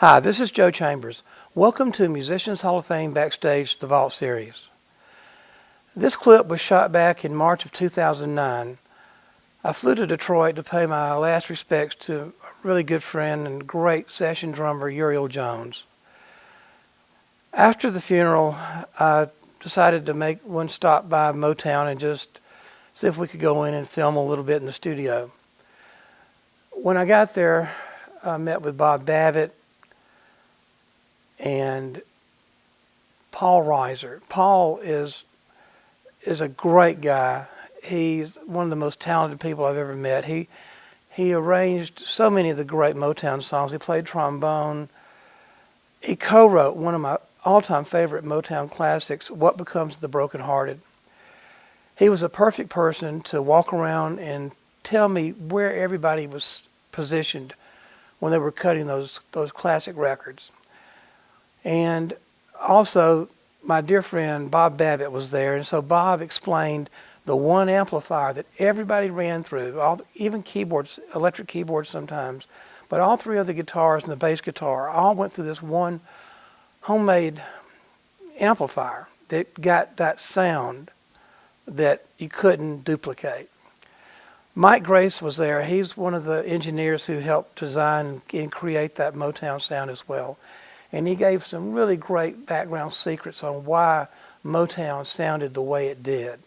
Hi, this is Joe Chambers. Welcome to Musicians Hall of Fame Backstage, the Vault Series. This clip was shot back in March of 2009. I flew to Detroit to pay my last respects to a really good friend and great session drummer, Uriel Jones. After the funeral, I decided to make one stop by Motown and just see if we could go in and film a little bit in the studio. When I got there, I met with Bob Babbitt and Paul Reiser. Paul is a great guy. He's one of the most talented people I've ever met. He arranged so many of the great Motown songs. He played trombone. He co-wrote one of my all-time favorite Motown classics, What Becomes the Broken Hearted. He was a perfect person to walk around and tell me where everybody was positioned when they were cutting those classic records. And also, my dear friend Bob Babbitt was there, and so Bob explained the one amplifier that everybody ran through, even keyboards, electric keyboards sometimes, but all three of the guitars and the bass guitar all went through this one homemade amplifier that got that sound that you couldn't duplicate. Mike Grace was there. He's one of the engineers who helped design and create that Motown sound as well. And he gave some really great background secrets on why Motown sounded the way it did.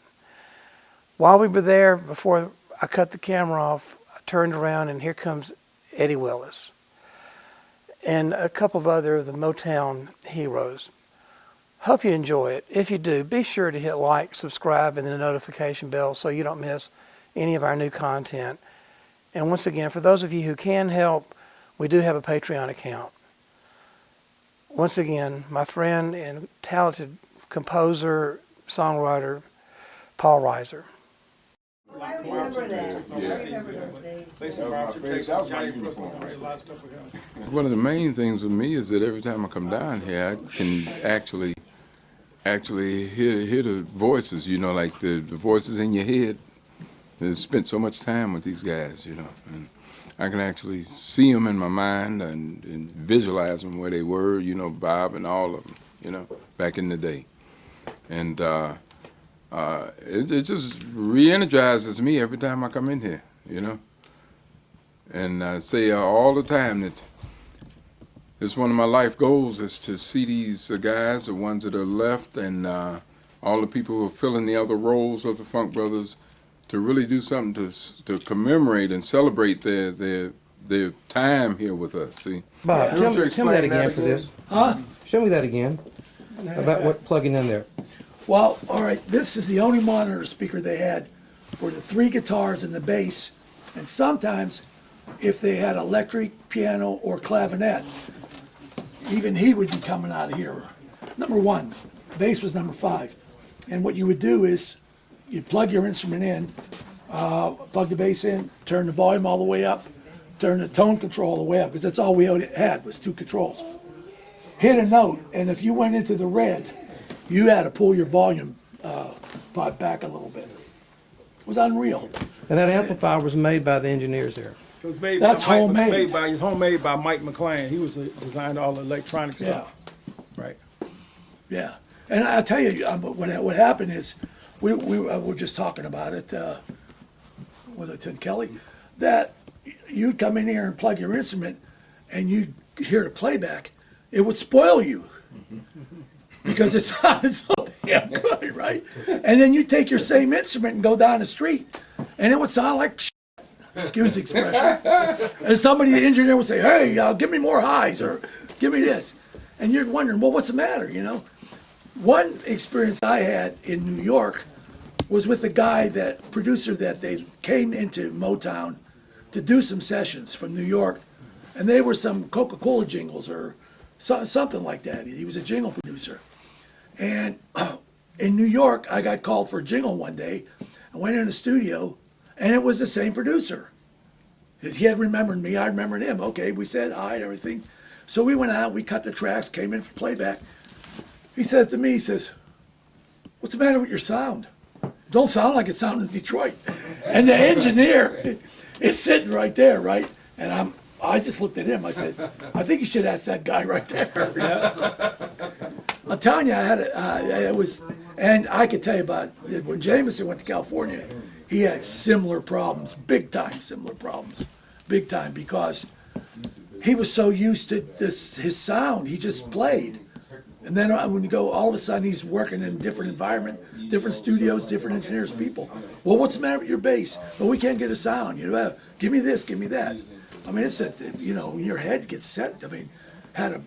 While we were there, before I cut the camera off, I turned around and here comes Eddie Willis and a couple of other of the Motown heroes. Hope you enjoy it. If you do, be sure to hit like, subscribe, and the notification bell so you don't miss any of our new content. And once again, for those of you who can help, we do have a Patreon account. Once again, my friend and talented composer, songwriter, Paul Reiser. I remember that. I remember those days. One of the main things with me is that every time I come down here, I can actually hear the voices, you know, like the voices in your head. I spent so much time with these guys, you know, and I can actually see them in my mind and visualize them where they were, you know, Bob and all of them, you know, back in the day. And it just re-energizes me every time I come in here, you know. And I say all the time that it's one of my life goals is to see these guys, the ones that are left, and all the people who are filling the other roles of the Funk Brothers, to really do something to commemorate and celebrate their time here with us. See, Bob, tell me that again for this. Huh? Show me that again about what plugging in there. Well, all right, this is the only monitor speaker they had for the three guitars and the bass. And sometimes, if they had electric, piano, or clavinet, even he would be coming out of here. Number one, bass was number 5. And what you would do is, you'd plug your instrument in, plug the bass in, turn the volume all the way up, turn the tone control all the way up, because that's all we had was 2 controls. Hit a note, and if you went into the red, you had to pull your volume pot back a little bit. It was unreal. And that amplifier was made by the engineers there. It was made That's by Mike, homemade. It was homemade by Mike McLean. He was designed all the electronic Yeah, stuff. Right. yeah. And I tell you, what happened is, we were just talking about it with Tim Kelly, that you'd come in here and plug your instrument and you'd hear the playback, it would spoil you because it sounded so damn good, right? And then you take your same instrument and go down the street and it would sound like shit, excuse the expression. And somebody, the engineer would say, hey, give me more highs or give me this. And you're wondering, well, what's the matter, you know? One experience I had in New York was with the producer that they came into Motown to do some sessions from New York, and they were some Coca-Cola jingles or something like that. He was a jingle producer. And in New York, I got called for a jingle one day. I went in the studio, and it was the same producer. He had remembered me, I remembered him. Okay, we said hi and everything. So we went out, we cut the tracks, came in for playback. He says to me, he says, what's the matter with your sound? Don't sound like it sounded in Detroit. And the engineer is sitting right there, right? And I just looked at him. I said, I think you should ask that guy right there. I'm telling you, it was, and I could tell you about it. When Jameson went to California, he had similar problems, big time similar problems, big time, because he was so used to his sound, he just played. And then when you go, all of a sudden he's working in a different environment, different studios, different engineers, people. Well, what's the matter with your bass? Well, we can't get a sound. You know, give me this, give me that. I mean, it's you know, when your head gets set. I mean, had to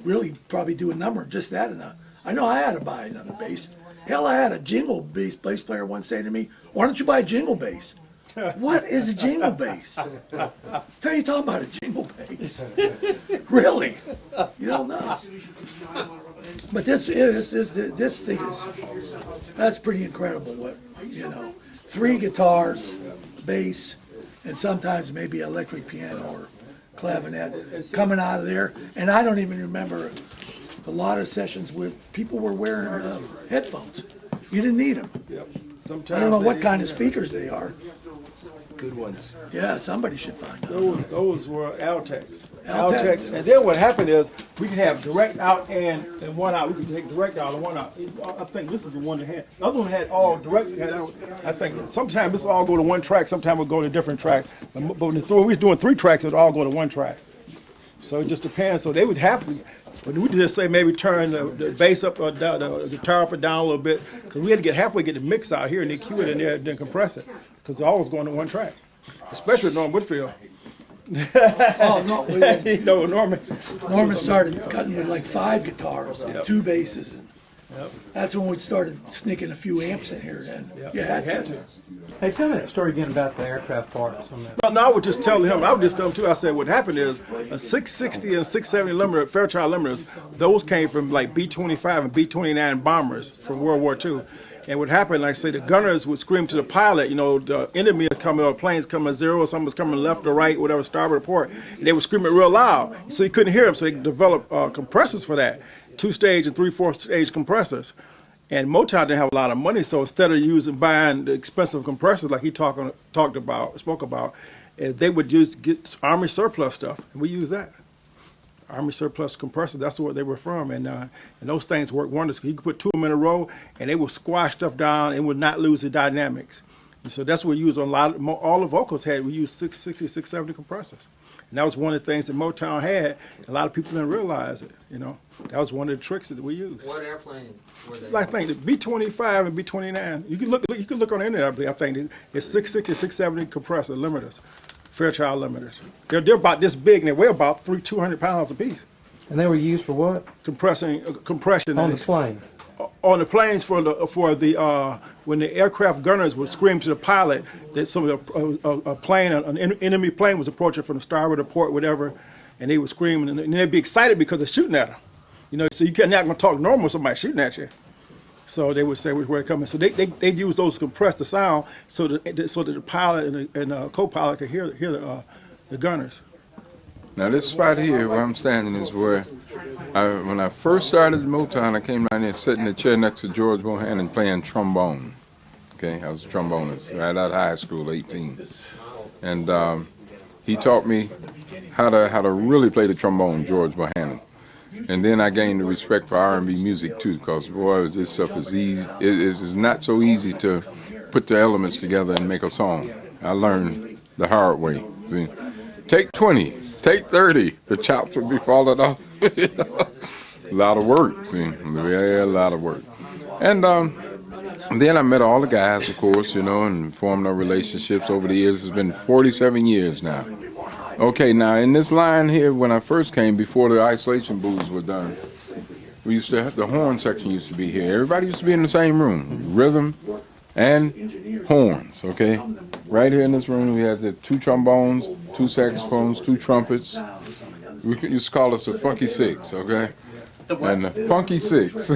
really probably do a number of just that. I know I had to buy another bass. Hell, I had a jingle bass player once say to me, "Why don't you buy a jingle bass?" What is a jingle bass? Tell you talking about a jingle bass? Really? You don't know. But this thing is, that's pretty incredible. What, you know, 3 guitars, bass, and sometimes maybe electric piano or clavinet coming out of there. And I don't even remember a lot of sessions where people were wearing headphones. You didn't need them. Sometimes I don't know they what did kind of that. speakers they are. Good ones. Yeah, somebody should find out. Those were Altex. Altex. And then what happened is we can have direct out and one out. We can take direct out and one out. I think this is the one that had. The other one had all direct. I think sometimes this all go to one track. Sometimes we'll go to different tracks. But when we was doing 3 tracks, it would all go to one track. So it just depends. So they would have to. But we just say maybe turn the bass up or down, the guitar up or down a little bit, because we had to get halfway, get the mix out here and then cue it in there and then compress it, because it's always going to one track, especially with Norman Whitfield. Oh, no, You know, Norman. Norman started cutting with like 5 guitars and 2 basses. And that's when we started sneaking a few amps in here then. You had to. Hey, tell me that story again about the aircraft parts on that. No, I would just tell him. I would just tell him too. I said what happened is a 660 and 670 limiter, Fairchild limiters. Those came from like B-25 and B-29 bombers from World War II. And what happened, like I say, the gunners would scream to the pilot. You know, the enemy is coming, or planes coming 0, or something was coming left or right, whatever, starboard or port. And they would scream it real loud, so you couldn't hear them. So they developed compressors for that, 2-stage and 3/4 stage compressors. And Motown didn't have a lot of money, so instead of buying the expensive compressors like he spoke about, they would just get Army surplus stuff, and we use that. Army surplus compressors, that's where they were from, and those things work wonders. You could put 2 of them in a row, and they will squash stuff down and would not lose the dynamics. And so that's what we use on all the vocals had. We used 660, 670 compressors. And that was one of the things that Motown had. A lot of people didn't realize it, you know. That was one of the tricks that we used. What airplane were they? Like, I think the B-25 and B-29, you can look on the internet, I believe. I think it's 660, 670 compressor limiters, Fairchild limiters. They're about this big, and they weigh about 200 pounds apiece. And they were used for what? Compression On the plane. on the planes for the when the aircraft gunners would scream to the pilot that a plane, an enemy plane was approaching from the starboard or port, whatever, and they would scream, and they'd be excited because they're shooting at them. You know, so you're not going to talk normal with somebody shooting at you. So they would say where they're coming. So they use those to compress the sound so that the pilot and the co-pilot could hear the gunners. Now this spot here where I'm standing is where, when I first started at Motown, I came down there, sat in the chair next to George Bohannon playing trombone. Okay, I was a trombonist right out of high school, 18, and he taught me how to really play the trombone, George Bohannon. And then I gained the respect for R&B music too, because boy, this stuff is easy. It's not so easy to put the elements together and make a song. I learned the hard way. See? Take 20, take 30, the chops would be falling off. A lot of work, see, a lot of work. And then I met all the guys, of course, you know, and formed our relationships over the years. It's been 47 years now. Okay, now in this line here, when I first came, before the isolation booths were done, we used to have, the horn section used to be here. Everybody used to be in the same room, rhythm and horns, okay? Right here in this room, we had the 2 trombones, 2 saxophones, 2 trumpets. We used to call us the Funky Six, okay? And the Funky Six.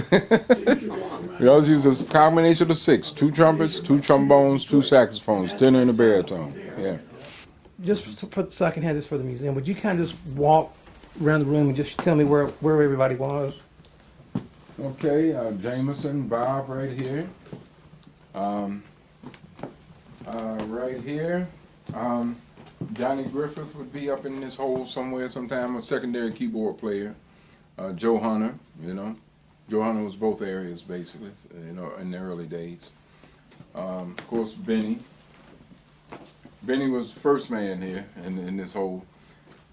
We always use this combination of 6, 2 trumpets, 2 trombones, 2 saxophones, tenor and a baritone, yeah. Just so I can have this for the museum, would you kind of just walk around the room and just tell me where everybody was? Okay, Jameson, Bob right here. Right here. Johnny Griffith would be up in this hole somewhere sometime, a secondary keyboard player. Joe Hunter, you know. Joe Hunter was both areas, basically, you know, in the early days. Of course, Benny. Benny was first man here in this hole.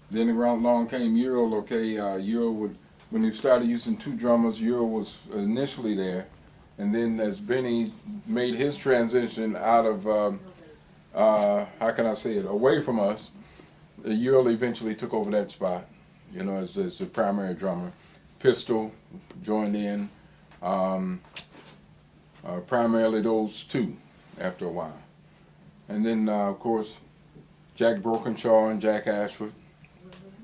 Then around along came Earl, okay. Earl would, when he started using two drummers, Earl was initially there. And then as Benny made his transition out of, how can I say it, away from us, Earl eventually took over that spot, you know, as the primary drummer. Pistol joined in, primarily those two after a while. And then, of course, Jack Brokenshaw and Jack Ashford,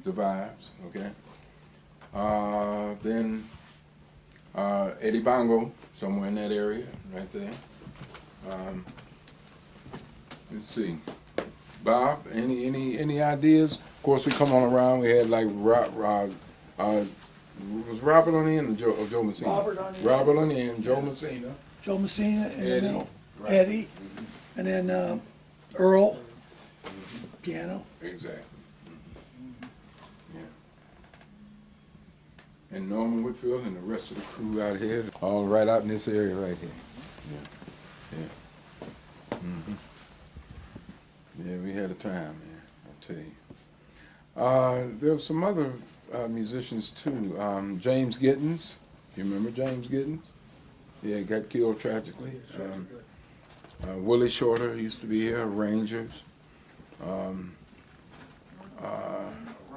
the vibes, okay. Then Eddie Bongo, somewhere in that area, right there. Let's see, Bob, any ideas? Of course, we come on around. We had like was Robert on the end or Joe Messina? Robert on the end, Joe Messina. Joe Messina and Eddie. then Right. Eddie, and then Earl, piano. Exactly. Yeah. And Norman Whitfield and the rest of the crew out here, all right out in this area right here. Yeah. Yeah. Yeah, we had a time, man, I'll tell you. There were some other musicians too. James Gittins, you remember James Gittins? Yeah, got killed tragically. Willie Shorter used to be here, Rangers.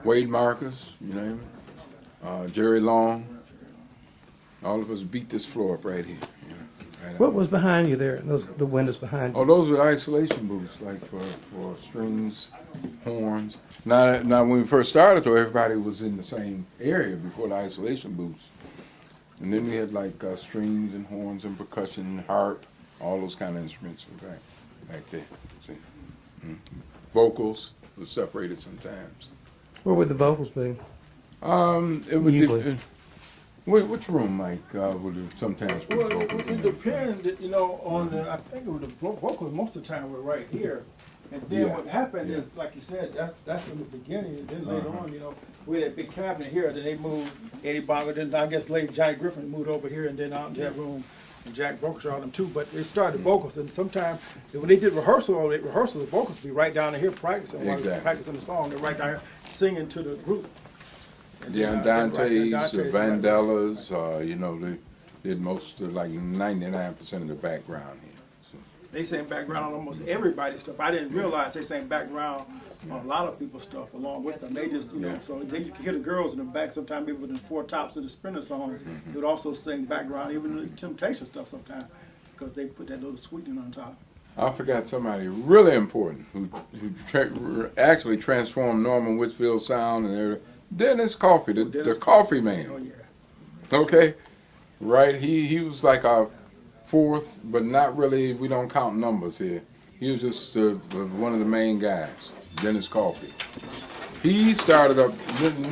Wade Marcus, you name it. Jerry Long. All of us beat this floor up right here. You know, right What out. was behind you there? The windows behind you. Oh, those were isolation booths, like for strings, horns. Now, when we first started, though, everybody was in the same area before the isolation booths. And then we had like strings and horns and percussion, harp, all those kind of instruments were back there. See, vocals were separated sometimes. Where would the vocals be? It would Usually. which room, Mike, would it sometimes put Well, vocals it in? depends, you know, on the, I think it was the vocals most of the time were right here. And then Yeah, what happened yeah. is, like you said, that's in the beginning, and then later Uh-huh. on, you know, we had a big cabinet here, then they moved Eddie Bongo, then I guess later Johnny Griffin moved over here, and then out in that room, and Jack Brokenshaw them too, but they started vocals, and sometimes, when they did rehearsal, the vocals be right down here practicing, while they're Exactly. practicing the song, they're right down here singing to the group. And Yeah, then, Dante's, Dante's, Vandellas, you know, they did most of, like 99% of the background here. So, They sang background on almost everybody's stuff. I didn't realize they sang background on a lot of people's stuff along with them. They just, you know, Yeah. so they, you could hear the girls in the back sometimes, even with the Four Tops of the Sprinter songs. They would also sing background, even the Temptation stuff sometimes, because they put that little sweetening on top. I forgot somebody really important who actually transformed Norman Whitfield's sound and everything. Dennis Coffey, the Dennis coffee Oh, man. yeah. Okay, right? He was like our fourth, but not really. We don't count numbers here. He was just one of the main guys, Dennis Coffey. He started up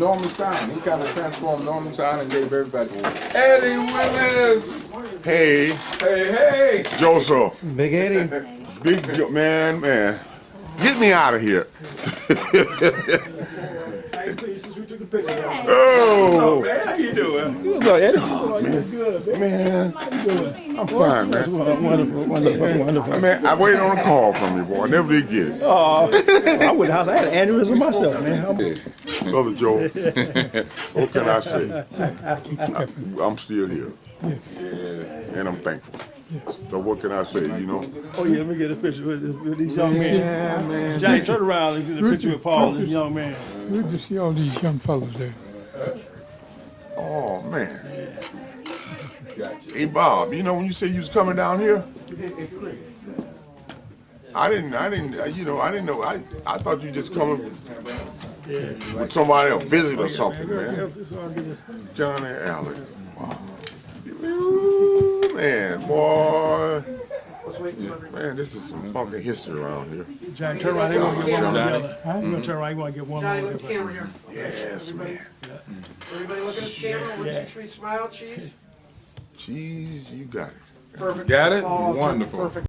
Norman sound. He kind of transformed Norman sound and gave everybody Eddie Willis. Hey, Hey, Joseph, Big Eddie. man, get me out of here. Hey, so since we took the picture, Oh, man, how you doing? What's up, Eddie? Oh, you good, man. man, I'm fine, man. Wonderful. Man, I waited on a call from you, boy. I never did get it. I went to the house. I had an aneurysm myself, man. Brother Joe, what can I say? I'm still here, and I'm thankful. So what can I say, you know? Oh yeah, let me get a picture with these young men. Yeah, man. Johnny, turn around and get a picture with Paul, this young man. Good to see all these young fellows there. Oh, man. Hey, Bob, you know when you say you was coming down here? I didn't know. I thought you just coming with somebody else, visit or something, man. Johnny Allen. Wow. Ooh, man, boy. Man, this is some funky history around here. Johnny, turn around. They want to get one more together. You gonna turn around? You want to get one Johnny, more? look at the camera here. Yes, man. Everybody look at the camera. 1, 2, 3, smile, cheese. Cheese, you got it. Perfect. got it? Oh, Wonderful. Perfect.